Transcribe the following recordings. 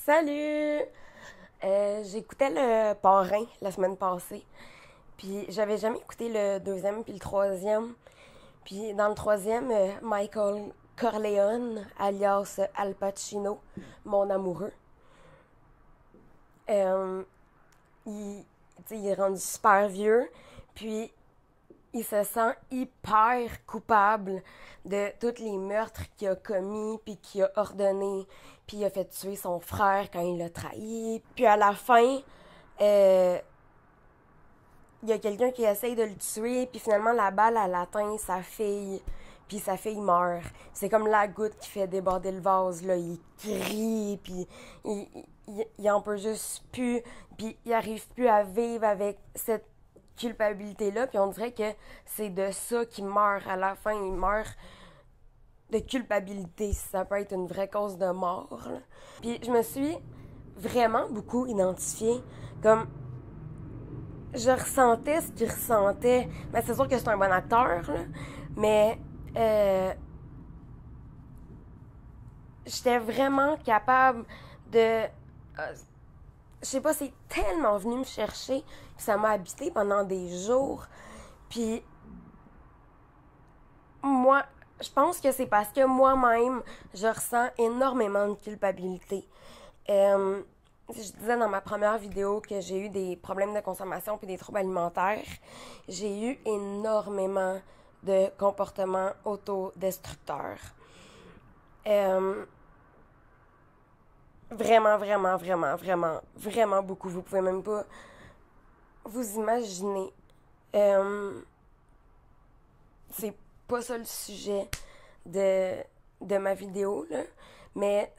Salut! J'écoutais le Parrain la semaine passée. Puis j'avais jamais écouté le deuxième puis le troisième. Puis dans le troisième, Michael Corleone, alias Al Pacino, mon amoureux, euh, il, il est rendu super vieux. Puis il se sent hyper coupable de tous les meurtres qu'il a commis, puis qu'il a ordonné, puis il a fait tuer son frère quand il l'a trahi. Puis à la fin, euh, il y a quelqu'un qui essaye de le tuer, puis finalement la balle, elle atteint sa fille, puis sa fille meurt. C'est comme la goutte qui fait déborder le vase, là. Il crie, puis il en peut juste plus, puis il arrive plus à vivre avec cette culpabilité-là, puis on dirait que c'est de ça qu'il meurt à la fin. Il meurt de culpabilité, si ça peut être une vraie cause de mort, là. Puis je me suis vraiment beaucoup identifiée, comme je ressentais ce qu'il ressentait. Mais c'est sûr que c'est un bon acteur, là, mais j'étais vraiment capable de... je sais pas, c'est tellement venu me chercher que ça m'a habité pendant des jours. Puis moi, je pense que c'est parce que moi-même, je ressens énormément de culpabilité. Je disais dans ma première vidéo que j'ai eu des problèmes de consommation puis des troubles alimentaires. J'ai eu énormément de comportements autodestructeurs. Vraiment, vraiment, vraiment, vraiment, vraiment beaucoup. Vous pouvez même pas vous imaginer. C'est pas ça le sujet de ma vidéo, là. Mais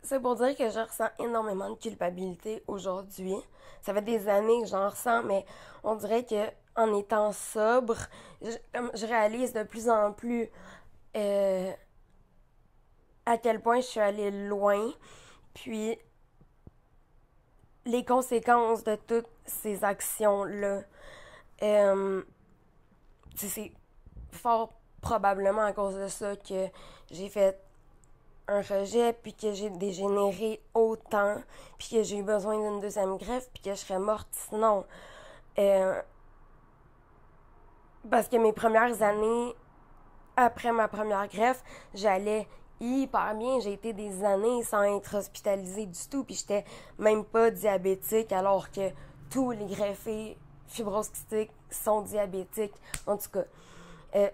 c'est pour dire que je ressens énormément de culpabilité aujourd'hui. Ça fait des années que j'en ressens, mais on dirait que en étant sobre, je réalise de plus en plus à quel point je suis allée loin, puis les conséquences de toutes ces actions-là. C'est fort probablement à cause de ça que j'ai fait un rejet, puis que j'ai dégénéré autant, puis que j'ai eu besoin d'une deuxième greffe, puis que je serais morte sinon. Parce que mes premières années, après ma première greffe, j'allais hyper bien. J'ai été des années sans être hospitalisée du tout, puis j'étais même pas diabétique, alors que tous les greffés fibrose kystique sont diabétiques. En tout cas,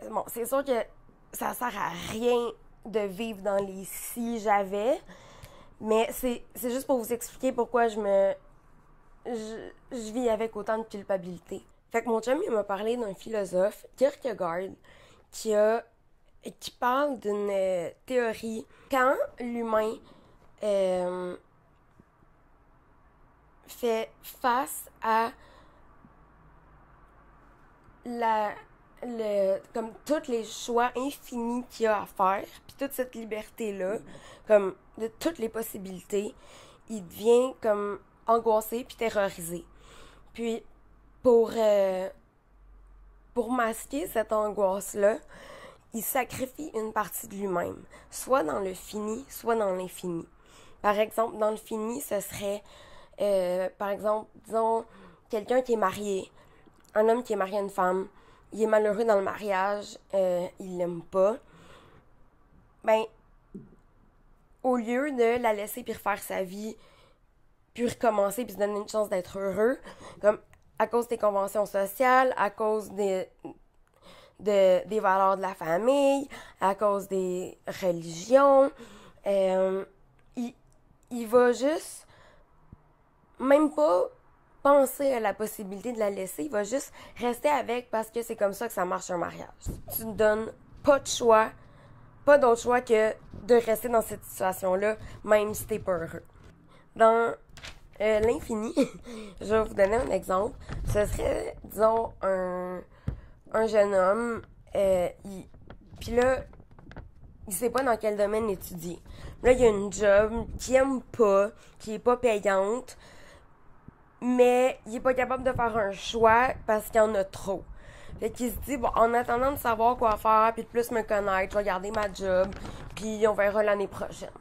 bon, c'est sûr que ça sert à rien de vivre dans les si j'avais, mais c'est juste pour vous expliquer pourquoi je vis avec autant de culpabilité. Fait que mon chum, il m'a parlé d'un philosophe, Kierkegaard, qui parle d'une théorie. Quand l'humain fait face à comme tous les choix infinis qu'il y a à faire, puis toute cette liberté-là, comme de toutes les possibilités, il devient comme angoissé puis terrorisé. Puis pour masquer cette angoisse-là, il sacrifie une partie de lui-même, soit dans le fini, soit dans l'infini. Par exemple, dans le fini, ce serait, par exemple, disons, quelqu'un qui est marié, un homme qui est marié à une femme, il est malheureux dans le mariage, il l'aime pas. Ben, au lieu de la laisser puis refaire sa vie, puis recommencer puis se donner une chance d'être heureux, comme à cause des conventions sociales, à cause des valeurs de la famille, à cause des religions, il va juste même pas penser à la possibilité de la laisser, il va juste rester avec parce que c'est comme ça que ça marche un mariage. Tu ne donnes pas de choix, pas d'autre choix que de rester dans cette situation-là, même si t'es pas heureux. Dans l'infini, je vais vous donner un exemple. Ce serait, disons, un jeune homme, puis là, il sait pas dans quel domaine étudier. Là, il y a une job qu'il aime pas, qui est pas payante, mais il est pas capable de faire un choix parce qu'il y en a trop. Fait qu'il se dit, bon, en attendant de savoir quoi faire, puis de plus me connaître, je vais garder ma job, puis on verra l'année prochaine.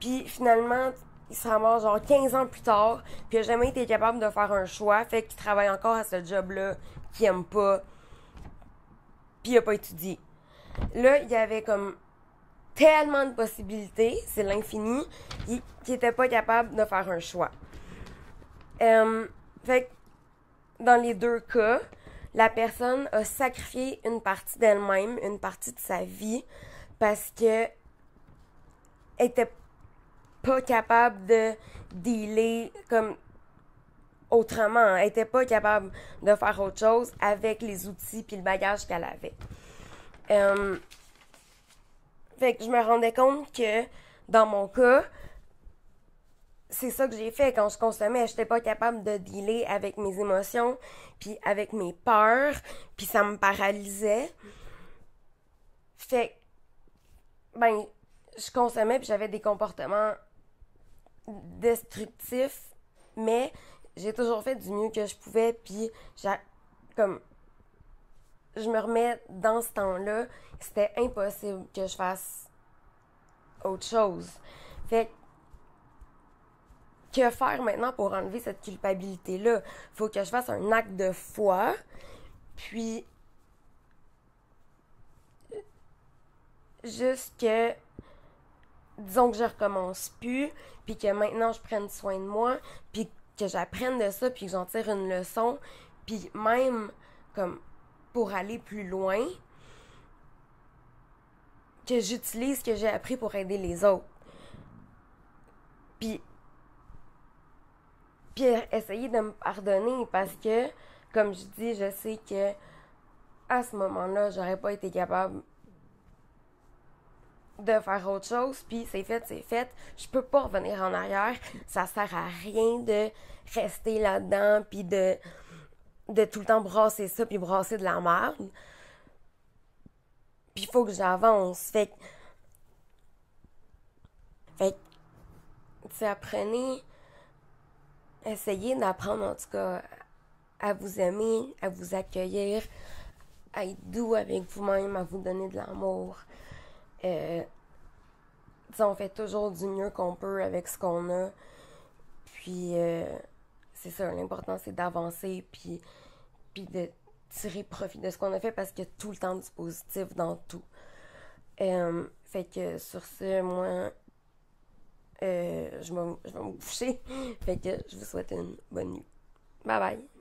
Puis finalement, il se ramasse genre 15 ans plus tard, puis il n'a jamais été capable de faire un choix, fait qu'il travaille encore à ce job-là qu'il aime pas, puis il n'a pas étudié. Là, il y avait comme tellement de possibilités, c'est l'infini, qu'il n'était pas capable de faire un choix. Fait que dans les deux cas, la personne a sacrifié une partie d'elle-même, une partie de sa vie, parce que elle était pas capable de dealer comme autrement. Elle était pas capable de faire autre chose avec les outils puis le bagage qu'elle avait. Fait que je me rendais compte que dans mon cas, c'est ça que j'ai fait quand je consommais. J'étais pas capable de dealer avec mes émotions, puis avec mes peurs, puis ça me paralysait. Fait que, ben, je consommais, puis j'avais des comportements destructifs, mais j'ai toujours fait du mieux que je pouvais, puis comme, je me remets dans ce temps-là, c'était impossible que je fasse autre chose. Fait que faire maintenant pour enlever cette culpabilité-là? Faut que je fasse un acte de foi, puis juste que, disons que je recommence plus, puis que maintenant je prenne soin de moi, puis que j'apprenne de ça, puis que j'en tire une leçon, puis même comme pour aller plus loin, que j'utilise ce que j'ai appris pour aider les autres. Puis essayer de me pardonner parce que, comme je dis, je sais que à ce moment-là, j'aurais pas été capable de faire autre chose, puis c'est fait, c'est fait. Je peux pas revenir en arrière. Ça sert à rien de rester là-dedans, puis de tout le temps brasser ça, puis brasser de la merde. Puis il faut que j'avance. Fait tu sais, apprenez, essayez d'apprendre en tout cas à vous aimer, à vous accueillir, à être doux avec vous-même, à vous donner de l'amour. On fait toujours du mieux qu'on peut avec ce qu'on a. Puis, c'est ça, l'important c'est d'avancer, puis de tirer profit de ce qu'on a fait parce qu'il y a tout le temps du positif dans tout. Fait que sur ce, moi, je vais me coucher. Fait que je vous souhaite une bonne nuit. Bye bye.